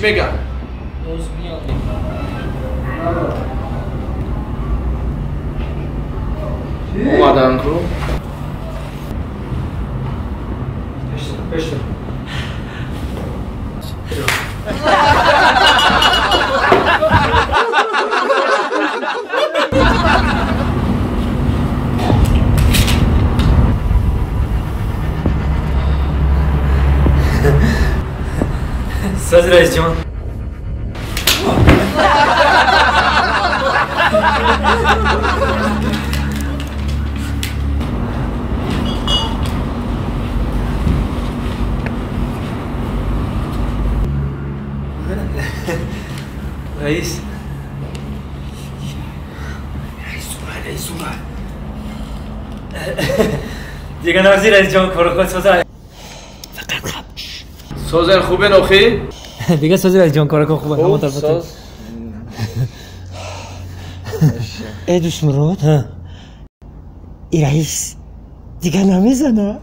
بگم روز میاد اومدن کو بشتر ساز رئیس جان رئیس دیگه نازی رئیس جان کارو خود سازه سوزن خوبه نوخی؟ دیگه سازی رئیس جان کارو خوبه همون طرف ساز ای دوست مراد ای رئیس دیگه نمیزنه